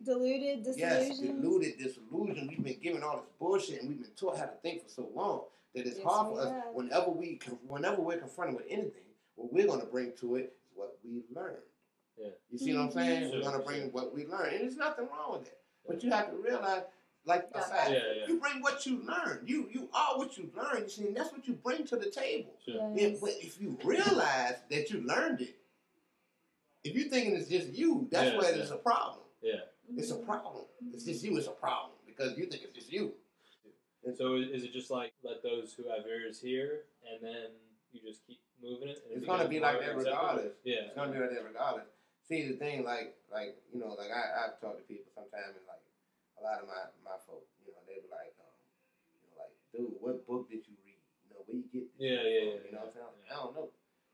Deluded, disillusioned. Yes, deluded, disillusioned. We've been given all this bullshit, and we've been taught how to think for so long that it's hard for us. Whenever we're confronted with anything, what we're going to bring to it is what we've learned. Yeah. You see what I'm saying? We're going to bring what we learned, and there's nothing wrong with that. But you have to realize, like I said, you bring what you learn. You are what you learn. You see, and that's what you bring to the table. Sure. Yes. If you realize that you learned it, if you're thinking it's just you, that's where there's a problem. Yeah. It's a problem. It's just you. It's a problem because you think it's just you. And so is it just like let those who have ears hear, and then you just keep moving it? It's going to be like that regardless. Yeah. It's going to be like that regardless. See, the thing, like you know, like I've talked to people sometimes, and like a lot of my folks, you know, they be like, you know, like, dude, what book did you read? You know, where you get this from? You know what I'm saying? I don't know.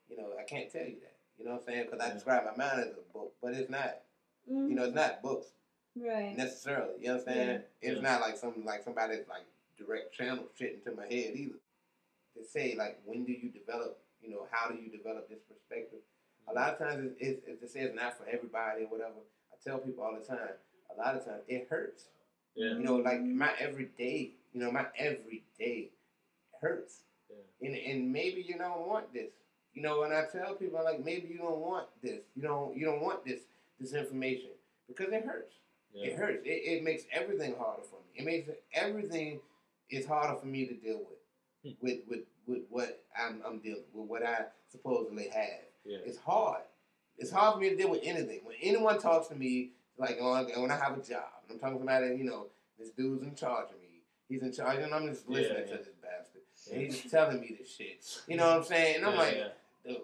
You know, I can't tell you that. You know what I'm saying? Because I describe my mind as a book, but it's not. You know, it's not books. Right. Necessarily. You understand? It's not like somebody like direct channel shit into my head either. To say like, when do you develop, you know, how do you develop this perspective? A lot of times it's to say it's not for everybody or whatever. I tell people all the time, a lot of times it hurts. Yeah. You know, like my everyday hurts. Yeah. And maybe you don't want this. You know, when I tell people like, maybe you don't want this. You don't want this information because it hurts. Yeah. It hurts. It makes everything harder for me. It makes everything is harder for me to deal with what I'm dealing with, what I supposedly have. Yeah. It's hard. It's hard for me to deal with anything. When anyone talks to me, like when I have a job, and I'm talking about it, you know, this dude's in charge of me. He's in charge, and I'm just listening to this bastard. And he's just telling me this shit. You know what I'm saying? And I'm like, dude,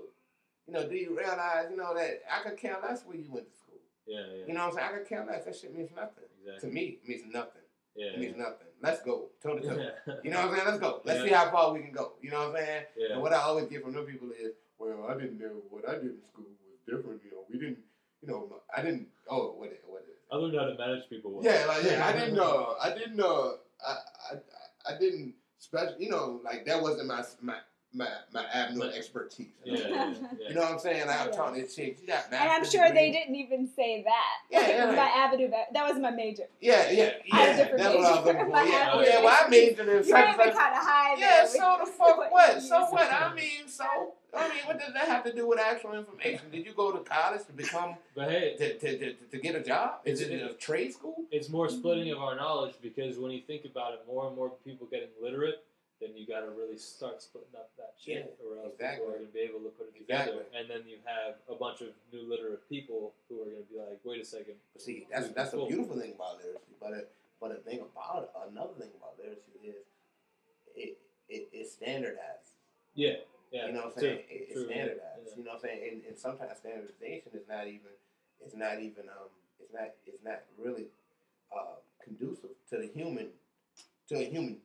you know, do you realize, you know, that I could care less where you went to school? Yeah. You know what I'm saying? I could care less. That shit means nothing. Exactly. To me, it means nothing. Yeah. It means nothing. Let's go. Toe to toe. You know what I'm saying? Let's go. Let's see how far we can go. You know what I'm saying? Yeah. And what I always get from them people is, well, I didn't know what I did in school was different. You know, we didn't, you know, I didn't, what is it? I learned how to manage people well. Yeah, like, I didn't know. I didn't special, you know, like that wasn't my avenue of expertise. Yeah. You know what I'm saying? Like, I'm talking to this chick. And I'm sure they didn't even say that. Yeah. My avenue, that was my major. Yeah. I had a different That's major. what I was looking for. Yeah, well, I majored in you made me kind of high there. Yeah, so the fuck what? So what? I mean, what does that have to do with actual information? Did you go to college to become, to get a job? Is it a trade school? It's more splitting of our knowledge because when you think about it, more and more people getting literate, then you got to really start splitting up that shit, or else people are going to be able to put it together. And then you have a bunch of new literate people who are going to be like, "Wait a second." See, that's a beautiful thing about literacy. But another thing about literacy is it's standardized. Yeah. You know what I'm saying? It's standardized. Yeah. You know what I'm saying? And sometimes standardization is not really conducive to a human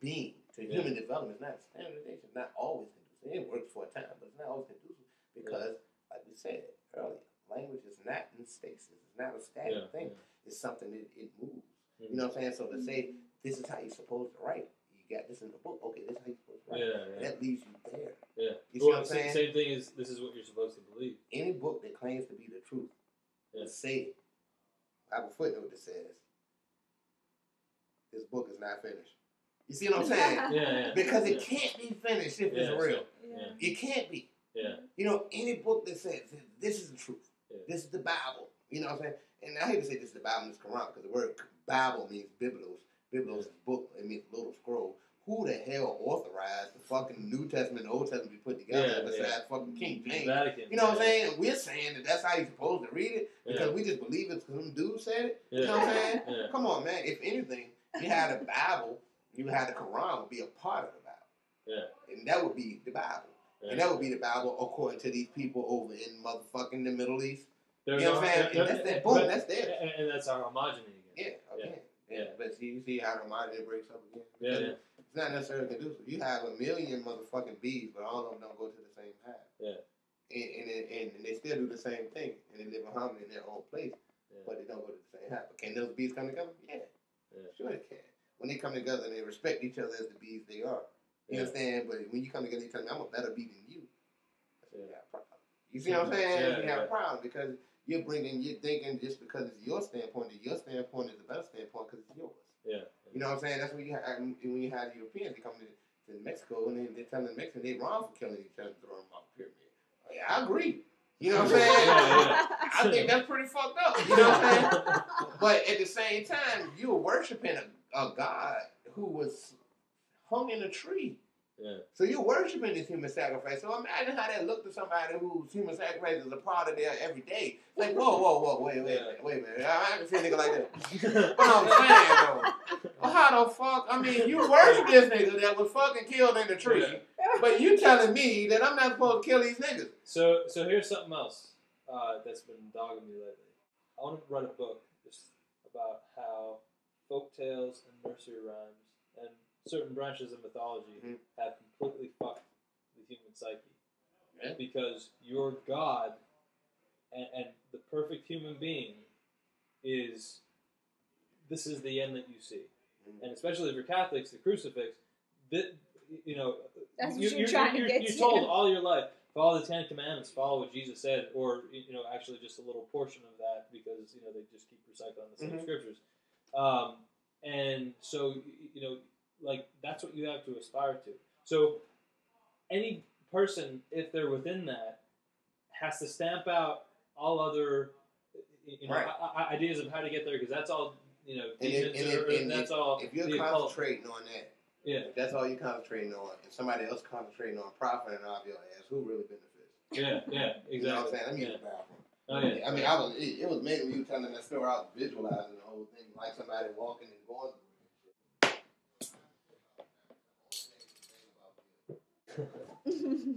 being. To human development. It's not standardization. It's not always conducive. It works for a time, but it's not always conducive because, like we said earlier, language is not in stasis. It's not a static thing. It's something that it moves. Mm-hmm. You know what I'm saying? So to say, this is how you're supposed to write. You got this in the book. Okay, this is how you're supposed to write. And that leaves you there. Yeah. You see what I'm saying? Same thing is, this is what you're supposed to believe. Any book that claims to be the truth, let's say, I have a footnote that says, this book is not finished. You see what I'm saying? Yeah. Because it can't be finished if it's real. Yeah. It can't be. Yeah. You know, any book that says, this is the truth. Yeah. This is the Bible. You know what I'm saying? And I hate to say this is the Bible and this Quran because the word Bible means biblos. Biblos is book. It means little scroll. Who the hell authorized the fucking New Testament and Old Testament to be put together besides fucking King James? Vatican, you know what I'm saying? We're saying that that's how you're supposed to read it because we just believe it because some dude said it. You know what I'm saying? Come on, man. If anything, you had a Bible, you had the Quran would be a part of the Bible. Yeah. And that would be the Bible. Yeah. And that would be the Bible according to these people over in motherfucking the Middle East. You know what I'm saying? And that's that. Boom, that's there. And that's our homogeny again. Yeah. But you see how the homogeny breaks up again? Yeah. It's not necessarily conducive. You have a million motherfucking bees, but all of them don't go to the same hive. Yeah. And they still do the same thing. And they live in harmony in their own place. Yeah. But they don't go to the same hive. But can those bees come together? Yeah. Sure they can. When they come together and they respect each other as the bees they are. You understand? But when you come together, you tell me, I'm a better bee than you. That's when you have a problem. You see what I'm saying? You have a problem because you're thinking just because it's your standpoint that your standpoint is the better standpoint because it's yours. Yeah. You know what I'm saying? That's when you have the Europeans, they come to Mexico and they're telling the Mexicans they're wrong for killing each other and throwing them off the pyramid. Yeah, I agree. You know what I'm saying? I think that's pretty fucked up. You know what I'm saying? But at the same time, you were worshiping a God who was hung in a tree. Yeah. So you're worshiping this human sacrifice. So imagine how that looked to somebody whose human sacrifice is a part of their everyday. Like, whoa, wait a minute. I haven't seen a nigga like that. But I'm saying, though, well, how the fuck? I mean, you worship this nigga that was fucking killed in the tree, but you telling me that I'm not supposed to kill these niggas. So here's something else that's been dogging me lately. I want to write a book just about how folk tales and nursery rhymes and certain branches of mythology have completely fucked the human psyche. Yeah. Because your God and the perfect human being this is the end that you see. And especially if you're Catholics, the crucifix, that's what you're trying to get to. You're told all your life, follow the Ten Commandments, follow what Jesus said, or, actually just a little portion of that because, they just keep recycling the same scriptures. And so, that's what you have to aspire to. So any person, if they're within that, has to stamp out all other, ideas of how to get there, because that's all, demons, that's all. If you're concentrating on that, if that's all you're concentrating on, and somebody else concentrating on profiting off your ass, who really benefits? Yeah, exactly. You know what I'm saying? Let me use the bathroom. Oh, yeah. I mean, it was mainly you telling that story. I was visualizing the whole thing, like somebody walking and going.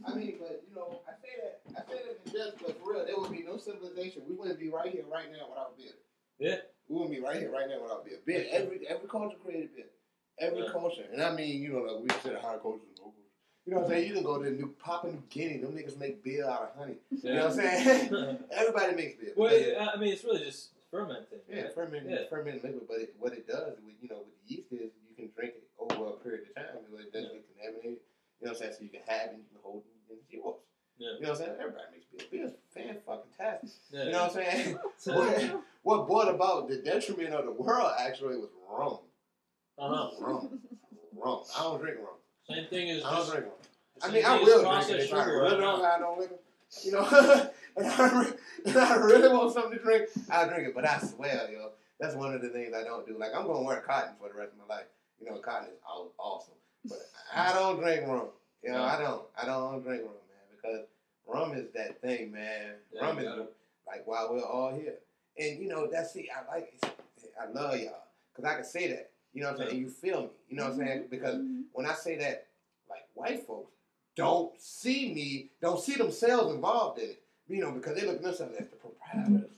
I mean, but I say that in jest, but for real, there would be no civilization. We wouldn't be right here, right now, without beer. Yeah, we wouldn't be right here, right now, without beer. Beer, every culture created beer. Every culture, and I mean, we said high cultures and low cultures. You know what I'm saying? You can go to Papua New Guinea. Them niggas make beer out of honey. Yeah. You know what I'm saying? Everybody makes beer. Well, I mean, it's really just fermenting. Yeah, right? fermenting liquid. But what it does, with the yeast is, you can drink it over a period of time. It doesn't get contaminated. You know what I'm saying? So you can have it, you can hold it, and it's yours. Yeah. You know what I'm saying? Everybody makes beer. Beer is fan-fucking-tastic. Yeah. You know what I'm saying? What brought about the detriment of the world, actually, was rum. Rum. I don't drink rum. Same thing as I don't drink rum. I mean, I will drink it if I really don't have no liquor. and I really want something to drink, I'll drink it. But I swear, that's one of the things I don't do. Like, I'm going to wear cotton for the rest of my life. Cotton is awesome. But I don't drink rum. I don't drink rum, man, because rum is that thing, man. Yeah, rum is like why we're all here. And, that's it. I like it. I love y'all. Because I can say that. You know what I'm saying? And you feel me. You know what I'm saying? Because when I say that, like, white folks don't see themselves involved in it. Because they look at themselves as the proprietors.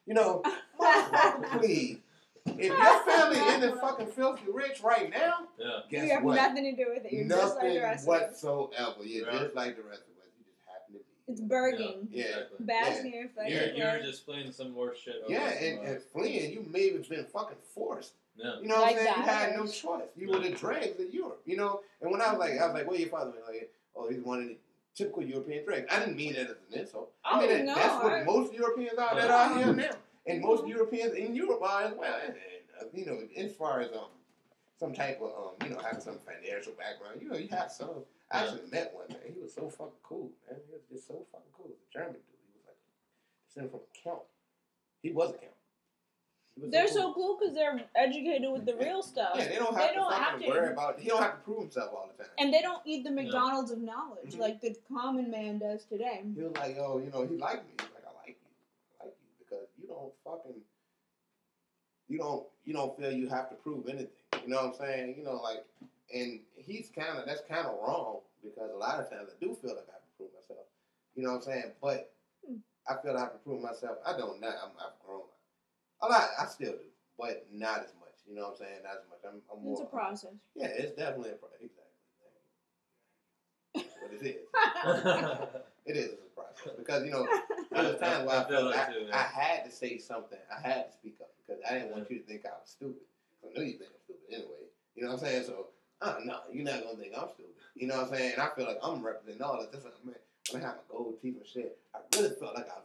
And motherfucker, please. If your family isn't fucking filthy rich right now, guess you have what? nothing to do with it. You're nothing just like the rest whatsoever. You're just like the rest of us. You just happen to be. It's burging. Yeah. Exactly. Basking your flesh. You're just playing some worse shit. And fleeing, you may have been fucking forced. Yeah. You know what I'm saying? You had no choice. You were the dregs of Europe. And when I was like, where your father went? Like, oh, he's one of the typical European dregs. I didn't mean that as an insult. I mean, that's what most Europeans are that are here now. And most Europeans in Europe are as well. And as far as some type of having some financial background, you have some. I actually met one man. He was so fucking cool, man. He was just so fucking cool. He was a German dude. He was like descended from a count. He was a count. They're so cool because they're educated with the real stuff. Yeah, they don't have to worry about. He don't have to prove himself all the time. And they don't eat the McDonald's of knowledge like the common man does today. He was like, yo, he liked me. He's like, I like you because you don't feel you have to prove anything. You know what I'm saying? And that's kind of wrong because a lot of times I do feel like I have to prove myself. You know what I'm saying? But I feel I have to prove myself. I don't now. I've grown. A lot, I still do, but not as much. You know what I'm saying? Not as much. I'm more. It's a process. Yeah, it's definitely a process. Exactly. That's what it is. It is a process because there was times where I felt like I had to say something. I had to speak up because I didn't want you to think I was stupid. I knew you think I'm stupid anyway. You know what I'm saying? So, no, you're not gonna think I'm stupid. You know what I'm saying? And I feel like I'm representing all of this. Man, when I had my gold teeth and shit, I really felt like I was